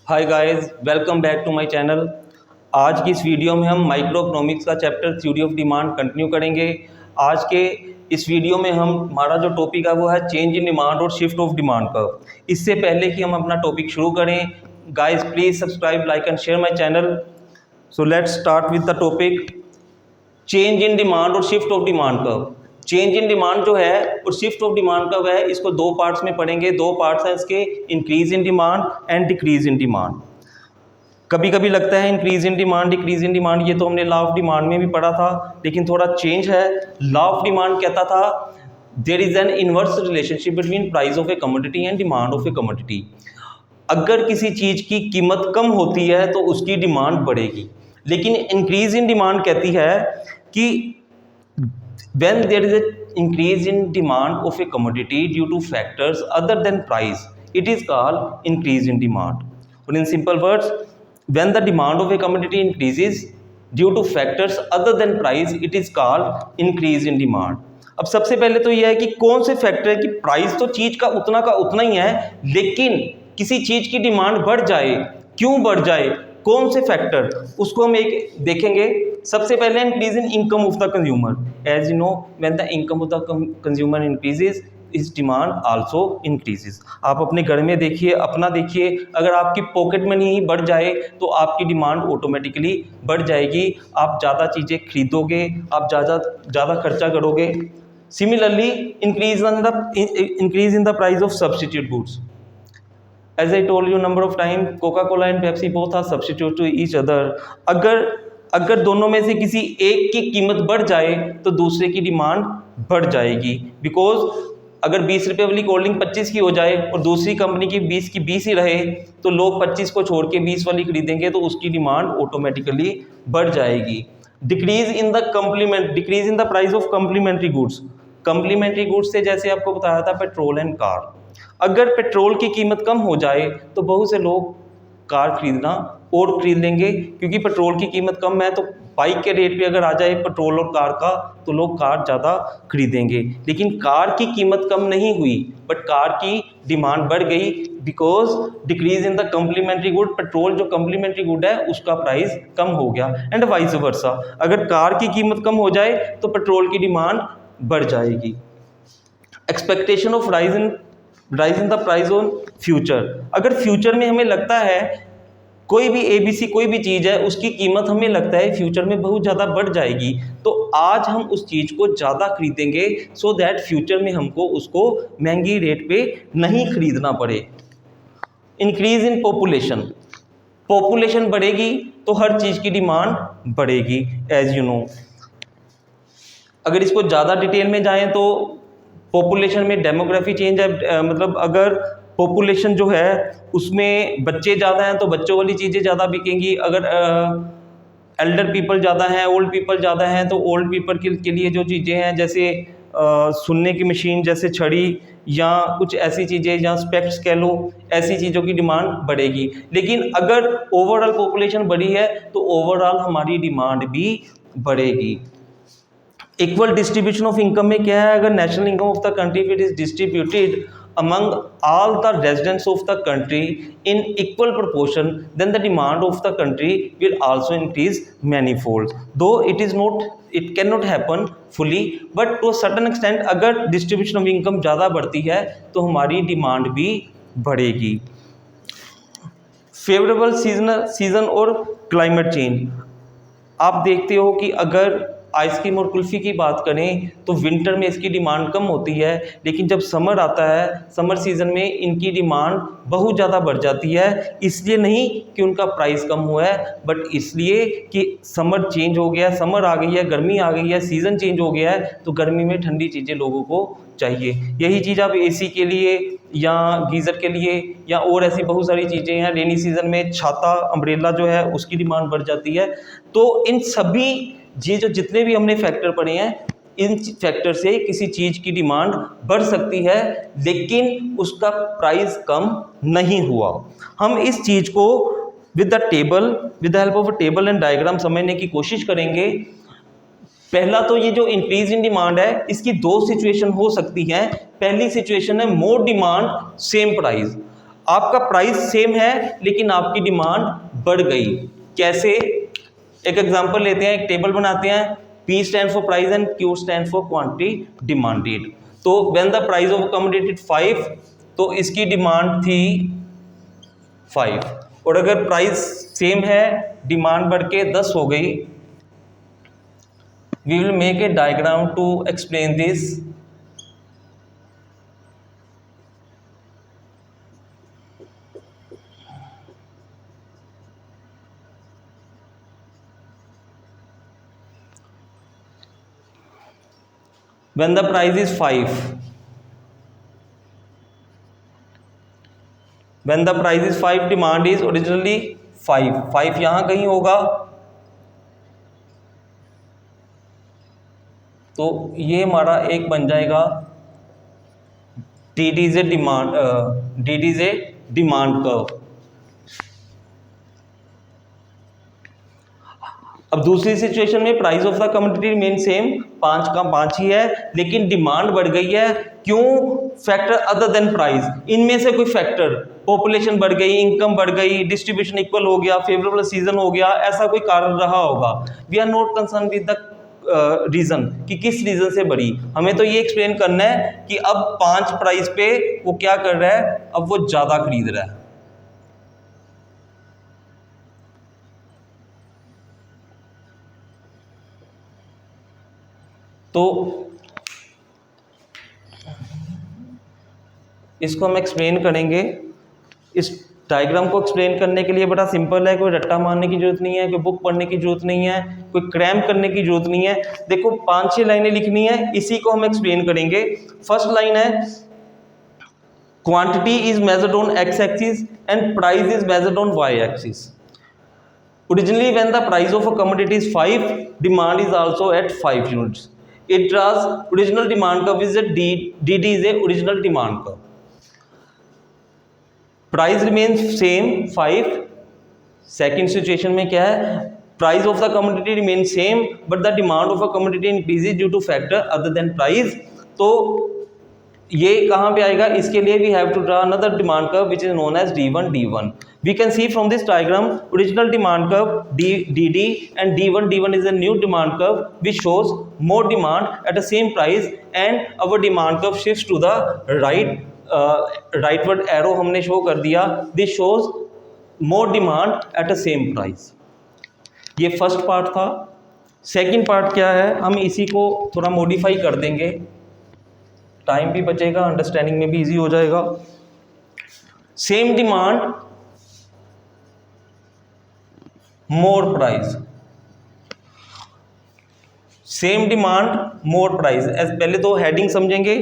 Hi guys, welcome back to my channel. आज की इस वीडियो में हम माइक्रो इकोनॉमिक्स का chapter theory of demand continue करेंगे। आज के इस वीडियो में हमारा जो टॉपिक है वो है चेंज इन डिमांड और शिफ्ट ऑफ डिमांड का। इससे पहले कि हम अपना टॉपिक शुरू करें, guys please subscribe, like and share my channel. So let's start with the topic change in demand और shift of demand curve. Change in demand जो है और शिफ्ट ऑफ डिमांड कर्व है, इसको दो पार्ट्स में पढ़ेंगे। दो पार्ट्स हैं इसके, increase in demand and decrease in demand. कभी कभी लगता है increase in demand decrease in demand, ये तो हमने लॉ ऑफ डिमांड में भी पढ़ा था, लेकिन थोड़ा चेंज है। लॉ ऑफ डिमांड कहता था there is an inverse relationship between price of a commodity and demand of a commodity. अगर किसी चीज़ की कीमत कम होती है तो उसकी डिमांड बढ़ेगी। लेकिन इंक्रीज इन डिमांड कहती है कि when there is an increase in demand of a commodity due to factors other than price, it is called increase in demand. Or in simple words, when the demand of a commodity increases due to factors other than price, it is called increase in demand. अब सबसे पहले तो यह है कि कौन से factor है कि प्राइस तो चीज़ का उतना ही है, लेकिन किसी चीज़ की डिमांड बढ़ जाए, क्यों बढ़ जाए, कौन से फैक्टर, उसको हम एक देखेंगे। सबसे पहले increase in income of the consumer. As you know, when the income of the consumer increases, इस डिमांड आल्सो इंक्रीजेज। आप अपने घर में देखिए, अपना देखिए, अगर आपकी पॉकेट मनी ही बढ़ जाए तो आपकी डिमांड ऑटोमेटिकली बढ़ जाएगी। आप ज़्यादा चीज़ें खरीदोगे, आप ज़्यादा खर्चा करोगे। Similarly increase in the price of substitute goods. As I told you number of time, Coca-Cola and Pepsi both are substitute to each other. अगर दोनों में से किसी एक की कीमत बढ़ जाए तो दूसरे की डिमांड बढ़ जाएगी। बिकॉज अगर 20 रुपये वाली कोल्ड ड्रिंक 25 की हो जाए और दूसरी कंपनी की 20 ही रहे, तो लोग 25 को छोड़ के 20 वाली खरीदेंगे, तो उसकी डिमांड ऑटोमेटिकली बढ़ जाएगी। Decrease in the price of complementary goods. Complementary goods से जैसे आपको बताया था पेट्रोल एंड कार। अगर पेट्रोल की कीमत कम हो जाए तो बहुत से लोग कार खरीदना और खरीद लेंगे, क्योंकि पेट्रोल की कीमत कम है। तो बाइक के रेट पे अगर आ जाए पेट्रोल और कार का, तो लोग कार ज़्यादा खरीदेंगे। लेकिन कार की कीमत कम नहीं हुई, बट कार की डिमांड बढ़ गई, because decrease in the complementary good. Petrol जो कम्प्लीमेंट्री गुड है उसका प्राइस कम हो गया, एंड वाइस वर्सा। अगर कार की कीमत कम हो जाए तो पेट्रोल की डिमांड बढ़ जाएगी। Expectation of rise in the price on future. अगर फ्यूचर में हमें लगता है कोई भी ABC कोई भी चीज़ है, उसकी कीमत हमें लगता है फ्यूचर में बहुत ज़्यादा बढ़ जाएगी, तो आज हम उस चीज़ को ज़्यादा खरीदेंगे, सो दैट फ्यूचर में हमको उसको महंगी रेट पे नहीं खरीदना पड़े। इंक्रीज इन पॉपुलेशन बढ़ेगी तो हर चीज़ की डिमांड बढ़ेगी, एज यू नो। अगर इसको ज़्यादा डिटेल में जाएं तो पॉपुलेशन में डेमोग्राफी चेंज है। मतलब अगर पॉपुलेशन जो है उसमें बच्चे ज़्यादा हैं तो बच्चों वाली चीज़ें ज़्यादा बिकेंगी। अगर एल्डर पीपल ज़्यादा हैं, ओल्ड पीपल ज़्यादा हैं, तो ओल्ड पीपल के लिए जो चीज़ें हैं, जैसे सुनने की मशीन, जैसे छड़ी या कुछ ऐसी चीज़ें, या स्पेक्ट्स कह लो, ऐसी चीज़ों की डिमांड बढ़ेगी। लेकिन अगर ओवरऑल पॉपुलेशन बढ़ी है तो ओवरऑल हमारी डिमांड भी बढ़ेगी। इक्वल डिस्ट्रीब्यूशन ऑफ इनकम में क्या है, अगर national income of the country it is distributed among all the residents of the country in equal proportion, then the demand of the country will also increase manifold. Though it cannot happen fully, but to a certain extent अगर distribution of income ज़्यादा बढ़ती है तो हमारी demand भी बढ़ेगी। Favourable season और climate change. आप देखते हो कि अगर आइसक्रीम और कुल्फ़ी की बात करें तो विंटर में इसकी डिमांड कम होती है, लेकिन जब समर आता है, समर सीज़न में इनकी डिमांड बहुत ज़्यादा बढ़ जाती है। इसलिए नहीं कि उनका प्राइस कम हुआ है, बट इसलिए कि समर चेंज हो गया, समर आ गई है, गर्मी आ गई है, सीज़न चेंज हो गया है, तो गर्मी में ठंडी चीज़ें लोगों को चाहिए। यही चीज़ आप AC के लिए या गीज़र के लिए या और ऐसी बहुत सारी चीज़ें हैं। रेनी सीज़न में छाता, अम्ब्रेला जो है उसकी डिमांड बढ़ जाती है। तो इन सभी जो जितने भी हमने फैक्टर पढ़े हैं, इन फैक्टर से किसी चीज़ की डिमांड बढ़ सकती है, लेकिन उसका प्राइस कम नहीं हुआ। हम इस चीज़ को with the help of a table and diagram समझने की कोशिश करेंगे। पहला तो ये जो इंक्रीज इन डिमांड है, इसकी दो सिचुएशन हो सकती हैं। पहली सिचुएशन है मोर डिमांड सेम प्राइस। आपका प्राइस सेम है लेकिन आपकी डिमांड बढ़ गई। कैसे? एक एग्जांपल लेते हैं, एक टेबल बनाते हैं, P stand for price and Q stand for quantity demanded. तो when the price of commodity 5, तो इसकी डिमांड थी 5, और अगर प्राइस सेम है, डिमांड बढ़ के 10 हो गई। We will make a diagram to explain this. When the price is 5, when the price is 5, demand is originally 5 यहाँ कहीं होगा, तो ये हमारा एक बन जाएगा D is a demand curve. अब दूसरी सिचुएशन में price of the commodity remain same, 5 का 5 ही है, लेकिन डिमांड बढ़ गई है। क्यों? फैक्टर अदर देन प्राइस, इनमें से कोई फैक्टर, पॉपुलेशन बढ़ गई, इनकम बढ़ गई, डिस्ट्रीब्यूशन इक्वल हो गया, फेवरेबल सीजन हो गया, ऐसा कोई कारण रहा होगा। We are not concern with the reason कि किस रीजन से बढ़ी, हमें तो ये एक्सप्लेन करना है कि अब 5 प्राइस पे वो क्या कर रहा है, अब वो ज्यादा खरीद रहा है। तो इसको हम एक्सप्लेन करेंगे। इस डायग्राम को एक्सप्लेन करने के लिए बड़ा सिंपल है, कोई रट्टा मारने की जरूरत नहीं है, कोई बुक पढ़ने की जरूरत नहीं है, कोई क्रैम्प करने की जरूरत नहीं है। देखो 5-6 लाइनें लिखनी है, इसी को हम एक्सप्लेन करेंगे। फर्स्ट लाइन है, quantity is measured on X axis and price is measured on Y axis. Originally when the price of a commodity is 5, demand is also at 5 units. It draws original demand curve is a DD is a original demand curve. Price remains same 5. Second situation में क्या है, price of the commodity remains same but the demand of a commodity increases due to factor other than price. तो ये कहाँ पे आएगा, इसके लिए we have to draw another demand curve which is known as D1. We can see from this diagram original demand curve DD and D1 is a new demand curve which shows more demand at the same price and our demand curve shifts to the rightward arrow हमने show कर दिया, this shows more demand at the same price। ये first part था। Second part क्या है, हम इसी को थोड़ा मॉडिफाई कर देंगे, टाइम भी बचेगा, अंडरस्टैंडिंग में भी इजी हो जाएगा। Same demand more price, same demand more price. पहले तो हेडिंग समझेंगे।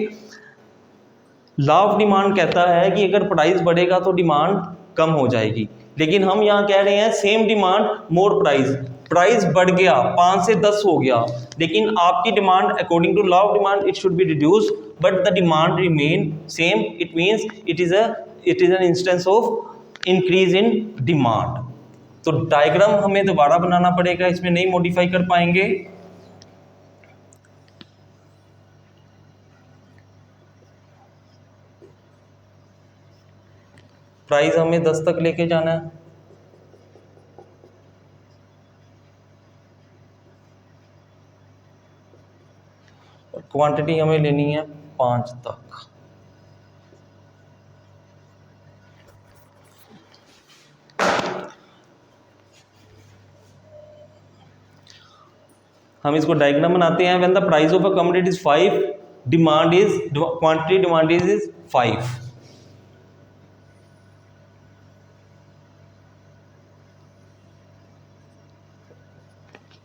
लॉ ऑफ डिमांड कहता है कि अगर प्राइस बढ़ेगा तो डिमांड कम हो जाएगी, लेकिन हम यहाँ कह रहे हैं same demand more price. Price बढ़ गया, 5 से 10 हो गया, लेकिन आपकी demand according to law of demand it should be reduce but the demand remain same. It means it is an instance of increase in demand. तो डायग्राम हमें दोबारा बनाना पड़ेगा, इसमें नहीं मॉडिफाई कर पाएंगे। प्राइस हमें 10 तक लेके जाना है, और क्वांटिटी हमें लेनी है 5 तक। हम इसको डायग्राम बनाते हैं। When the price of a commodity is 5, demand is quantity demand is 5।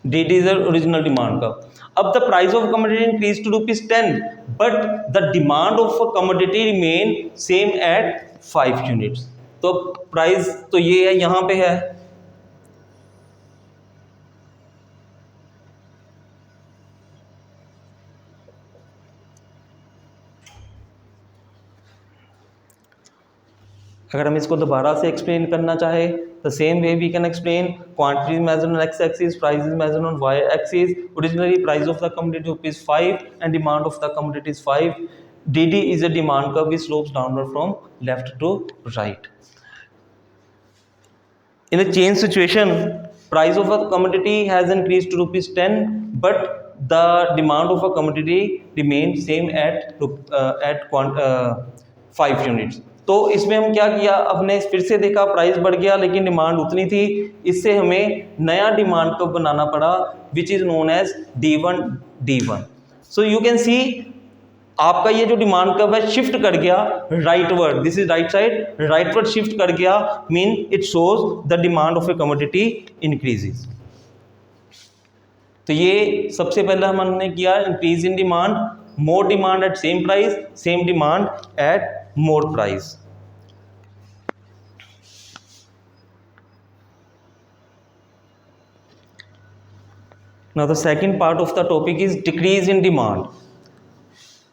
DD is the original demand curve। अब the price of commodity increased to ₹10, but the demand of a commodity remain same at 5 units। तो price तो ये है, यहाँ पे है, अगर हम इसको दोबारा से एक्सप्लेन करना चाहे, the same way we can explain. Quantity measured on X axis, price is measured on Y axis. Originally price of the commodity is 5 and demand of the commodity is 5। DD is a demand curve which slopes downward from left to right. In a change situation, price of a commodity has increased to rupees 10, but the demand of a commodity remains same at 5 units. तो इसमें हम क्या किया, अपने फिर से देखा price बढ़ गया लेकिन डिमांड उतनी थी, इससे हमें नया डिमांड कर्व बनाना पड़ा which is known as D1 D1. So you can see आपका ये जो डिमांड कर्व है शिफ्ट कर गया rightward, this is right side, rightward shift कर गया, mean it shows the demand of a commodity increases. तो ये सबसे पहले हमने किया increase in demand, more demand at same price, same demand at more price. Now the second part of the topic is decrease in demand.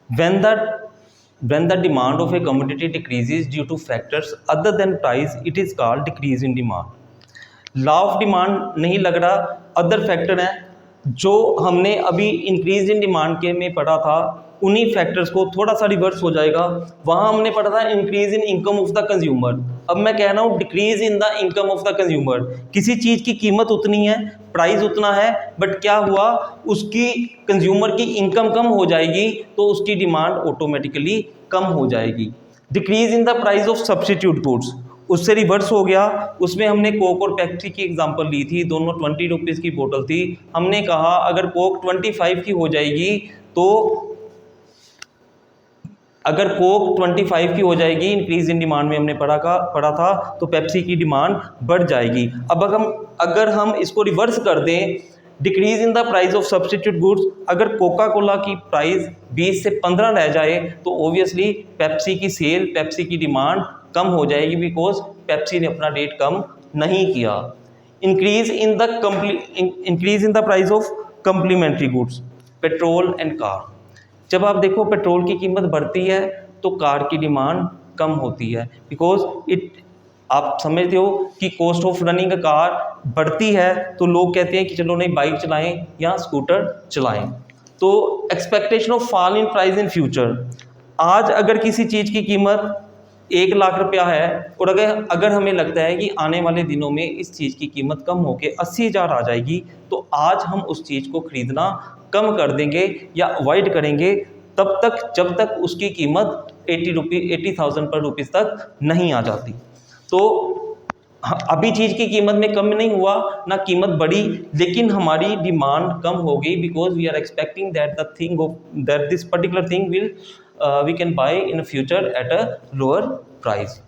When the demand of a commodity decreases due to factors other than price, it is called decrease in demand. Law of demand नहीं लग रहा, other factor हैं जो हमने अभी increase in demand के में पढ़ा था, उन्हीं फैक्टर्स को थोड़ा सा रिवर्स हो जाएगा. वहाँ हमने पढ़ा था increase in income of the consumer, अब मैं कह रहा हूँ decrease in the income of the consumer. किसी चीज़ की कीमत उतनी है, प्राइस उतना है, बट क्या हुआ, उसकी कंज्यूमर की इनकम कम हो जाएगी तो उसकी डिमांड ऑटोमेटिकली कम हो जाएगी. Decrease in the price of substitute goods, उससे रिवर्स हो गया. उसमें हमने कोक और पेप्सी की एग्जांपल ली थी, दोनों 20 रुपीज़ की बोतल थी. हमने कहा अगर कोक 25 की हो जाएगी तो अगर कोक 25 की हो जाएगी, इंक्रीज इन डिमांड में हमने पढ़ा था, तो पेप्सी की डिमांड बढ़ जाएगी. अब अगर हम इसको रिवर्स कर दें, decrease in the price of substitute goods, अगर कोका कोला की प्राइस 20 से 15 रह जाए तो ऑब्वियसली पेप्सी की सेल, पेप्सी की डिमांड कम हो जाएगी, बिकॉज पेप्सी ने अपना रेट कम नहीं किया. Increase in the price of complementary goods, petrol and car. जब आप देखो पेट्रोल की कीमत बढ़ती है तो कार की डिमांड कम होती है, बिकॉज आप समझते हो कि cost of running a car बढ़ती है तो लोग कहते हैं कि चलो नहीं बाइक चलाएं या स्कूटर चलाएं. तो expectation of fall in price in future, आज अगर किसी चीज़ की कीमत 1 लाख रुपया है और अगर हमें लगता है कि आने वाले दिनों में इस चीज़ की कीमत कम होकर 80,000 आ जाएगी, तो आज हम उस चीज़ को ख़रीदना कम कर देंगे या अवॉइड करेंगे तब तक जब तक उसकी कीमत 80,000 पर रुपीज़ तक नहीं आ जाती. तो अभी चीज़ की कीमत में कम नहीं हुआ ना कीमत बढ़ी, लेकिन हमारी डिमांड कम हो गई, because we are expecting that this particular thing will we can buy in future at a lower price.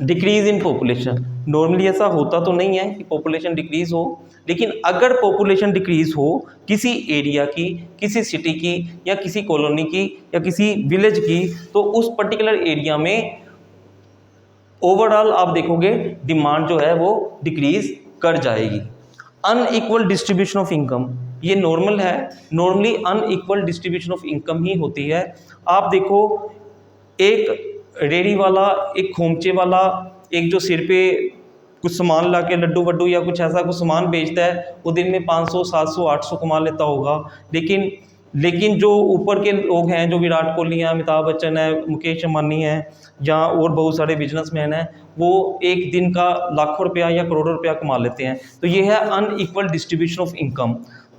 Decrease in population, normally ऐसा होता तो नहीं है कि पॉपुलेशन डिक्रीज हो, लेकिन अगर पॉपुलेशन डिक्रीज हो किसी एरिया की, किसी सिटी की या किसी कॉलोनी की या किसी विलेज की, तो उस पर्टिकुलर एरिया में ओवरऑल आप देखोगे डिमांड जो है वो डिक्रीज कर जाएगी. अनइक्वल डिस्ट्रीब्यूशन ऑफ इनकम, ये नॉर्मल है, normally unequal distribution of income ही होती है. आप देखो एक रेडी वाला, एक खोमचे वाला, एक जो सिर पे कुछ सामान ला के लड्डू वड्डू या कुछ ऐसा कुछ सामान बेचता है, वो दिन में 500 700 800 कमा लेता होगा. लेकिन जो ऊपर के लोग हैं, जो विराट कोहली हैं, अमिताभ बच्चन है, मुकेश अंबानी हैं या और बहुत सारे बिजनेसमैन हैं, वो एक दिन का लाखों रुपया या करोड़ों रुपया कमा लेते हैं. तो ये है अनइक्वल डिस्ट्रीब्यूशन ऑफ इनकम.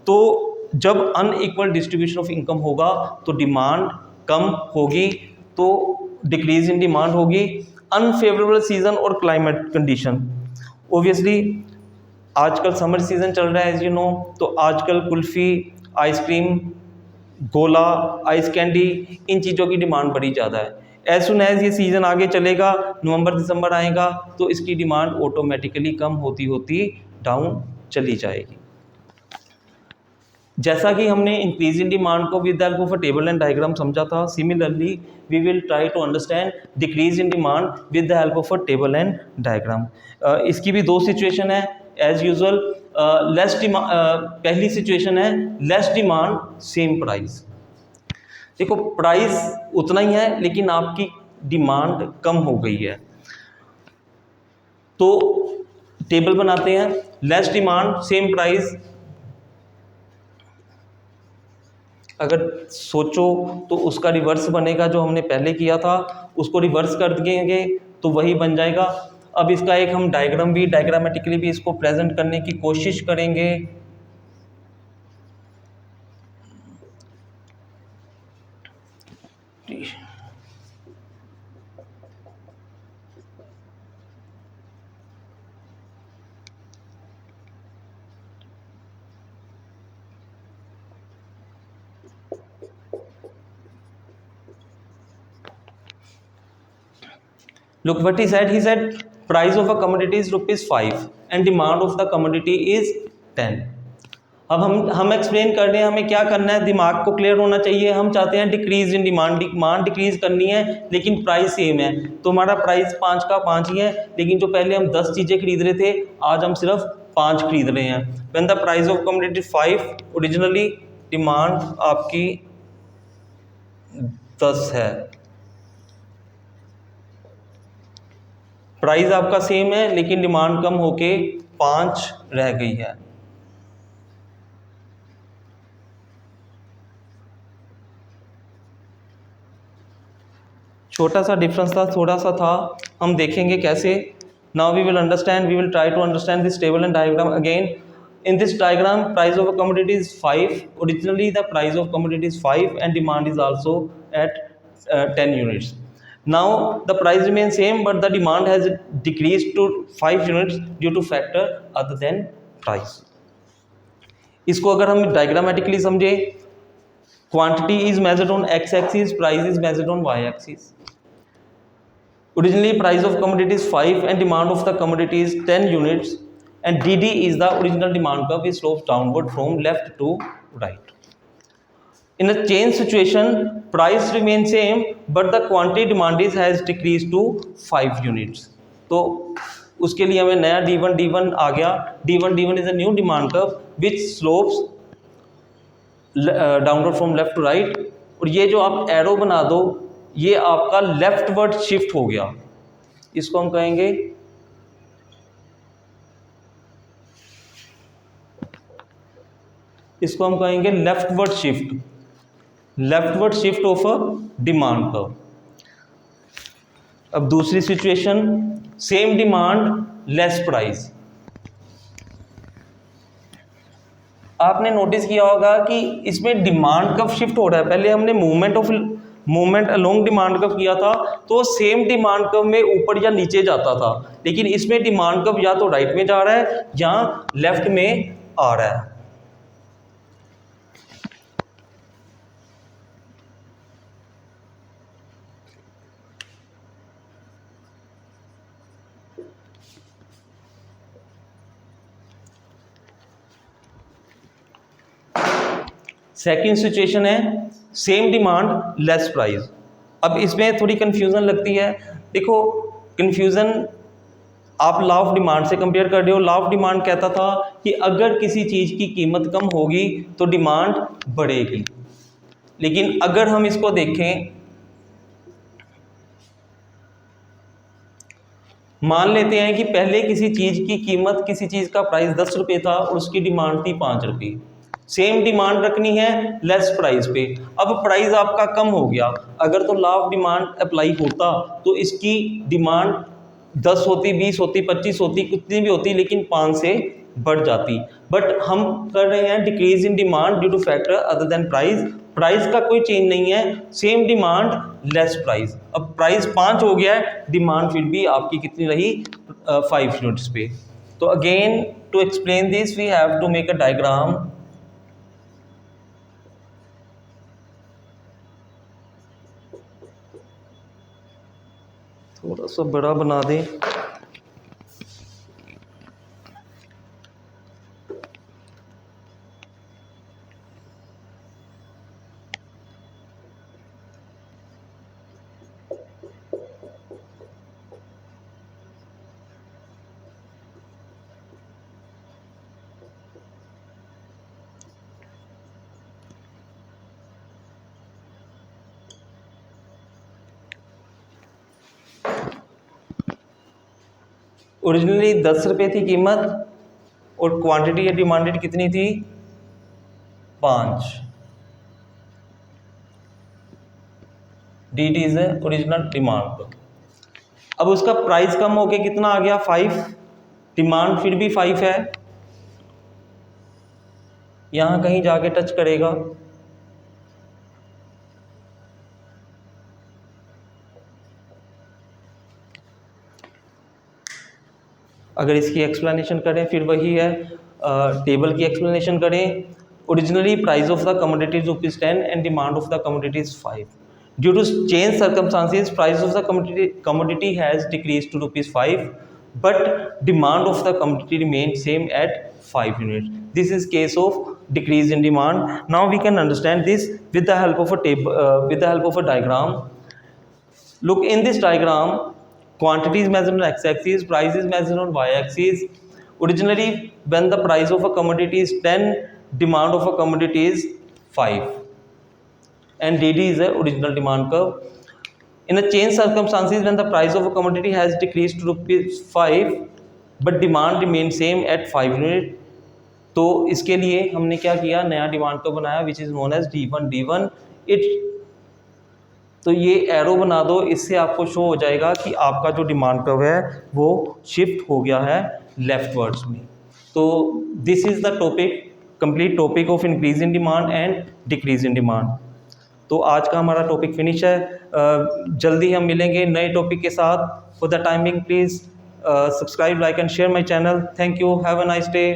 तो जब अनइक्वल डिस्ट्रीब्यूशन ऑफ इनकम होगा तो डिमांड कम होगी, तो डिक्रीज इन डिमांड होगी. अनफेवरेबल सीजन और क्लाइमेट कंडीशन, ओबियसली आजकल समर सीजन चल रहा है एज यू नो, तो आजकल कुल्फ़ी, आइसक्रीम, गोला, आइस कैंडी, इन चीज़ों की डिमांड बड़ी ज़्यादा है. एज सुन एज ये सीज़न आगे चलेगा, नवंबर दिसंबर आएगा, तो इसकी डिमांड ऑटोमेटिकली कम होती होती डाउन चली जाएगी. जैसा कि हमने इंक्रीज इन डिमांड को with the help of a table and diagram समझा था, similarly we will try to understand decrease in demand with the help of a table and diagram. इसकी भी 2 सिचुएशन है एज यूजुअल. पहली situation है less demand same price. देखो price उतना ही है लेकिन आपकी डिमांड कम हो गई है, तो टेबल बनाते हैं. लेस डिमांड सेम प्राइस, अगर सोचो तो उसका रिवर्स बनेगा, जो हमने पहले किया था उसको रिवर्स कर देंगे तो वही बन जाएगा। अब इसका एक हम डायग्रामेटिकली भी इसको प्रेजेंट करने की कोशिश करेंगे। Look what he said. He said price of a commodity is ₹5 and demand of the commodity is 10. अब हम एक्सप्लेन कर रहे हैं हमें क्या करना है, दिमाग को क्लियर होना चाहिए। हम चाहते हैं डिक्रीज इन डिमांड डिक्रीज करनी है लेकिन प्राइस सेम है, तो हमारा प्राइस 5 का 5 ही है, लेकिन जो पहले हम 10 चीज़ें खरीद रहे थे आज हम सिर्फ 5 खरीद रहे हैं। When the price of commodity 5, originally demand आपकी 10 है, प्राइस आपका सेम है लेकिन डिमांड कम होके 5 रह गई है। छोटा सा डिफरेंस था, थोड़ा सा था, हम देखेंगे कैसे। Now we will try to understand this table and diagram again. In this diagram, price of a commodity is 5. Originally, the price of commodity is 5 and demand is also at 10 units. Now, the price remains same, but the demand has decreased to 5 units due to factor other than price. इसको अगर हम diagrammatically समझे, quantity is measured on x-axis, price is measured on y-axis. Originally, price of commodity is 5 and demand of the commodity is 10 units. And DD is the original demand curve, which slopes downward from left to right. In a change situation, price remains same, but the quantity demanded has decreased to 5 units. तो उसके लिए हमें नया D1 आ गया। D1 is a new demand curve which slopes downward from left to right. और ये जो आप एरो बना दो, ये आपका लेफ्टवर्ड शिफ्ट हो गया, इसको हम कहेंगे leftward shift of a demand curve. अब दूसरी situation, same demand less price. आपने नोटिस किया होगा कि इसमें डिमांड कर्व शिफ्ट हो रहा है। पहले हमने मूवमेंट अलोंग डिमांड कर्व किया था तो सेम डिमांड कर्व में ऊपर या नीचे जाता था, लेकिन इसमें डिमांड कर्व या तो राइट में जा रहा है या लेफ्ट में आ रहा है। सेकेंड सिचुएशन है सेम डिमांड लेस प्राइस। अब इसमें थोड़ी कन्फ्यूज़न लगती है। देखो, कन्फ्यूज़न आप लॉ ऑफ डिमांड से कंपेयर कर रहे हो। लॉ ऑफ डिमांड कहता था कि अगर किसी चीज़ की कीमत कम होगी तो डिमांड बढ़ेगी, लेकिन अगर हम इसको देखें, मान लेते हैं कि पहले किसी चीज़ की कीमत, किसी चीज़ का प्राइस 10 रुपये था और उसकी डिमांड थी 5 रुपये। सेम डिमांड रखनी है लेस प्राइस पे। अब प्राइस आपका कम हो गया, अगर तो लॉ ऑफ डिमांड अप्लाई होता तो इसकी डिमांड 10 होती, 20 होती, 25 होती, कितनी भी होती, लेकिन 5 से बढ़ जाती। बट हम कर रहे हैं decrease in demand due two factor other than price. Price का कोई चेंज नहीं है, सेम डिमांड लेस प्राइस। अब प्राइस 5 हो गया है, डिमांड फिर भी आपकी कितनी रही, 5 यूनिट्स पे। तो again to explain this we have to make a diagram. थोड़ा सा बड़ा बना दें। ओरिजिनली 10 रुपये थी कीमत और क्वांटिटी या डिमांडेड कितनी थी, 5। dt is original demand curve. अब उसका प्राइस कम होके कितना आ गया 5, डिमांड फिर भी 5 है, यहां कहीं जाके टच करेगा, अगर इसकी एक्सप्लेनेशन करें फिर वही है, टेबल की एक्सप्लेनेशन करें, originally price of the commodity is ₹10 and demand of the commodity is 5। Due to change circumstances price of the commodity has decreased to ₹5, but demand of the commodity remained same at 5 units. This is case of decrease in demand. Now we can understand this with the help of a table, with the help of a diagram. Look in this diagram, quantity is measured on x-axis, price is measured on y-axis. Originally, when the price of a commodity is 10, demand of a commodity is 5, and dd is the original demand curve. In a change circumstances, when the price of a commodity has decreased to ₹5, but demand remains same at 5 unit, तो इसके लिए हमने क्या किया, नया demand curve बनाया which is known as D1 it. तो ये एरो बना दो, इससे आपको शो हो जाएगा कि आपका जो डिमांड कर्व है वो शिफ्ट हो गया है लेफ्टवर्ड्स में। तो this is the topic, complete topic of increase in demand and decrease in demand. तो आज का हमारा टॉपिक फिनिश है, जल्दी हम मिलेंगे नए टॉपिक के साथ। For the timing please subscribe, like and share my channel. Thank you, have a nice day.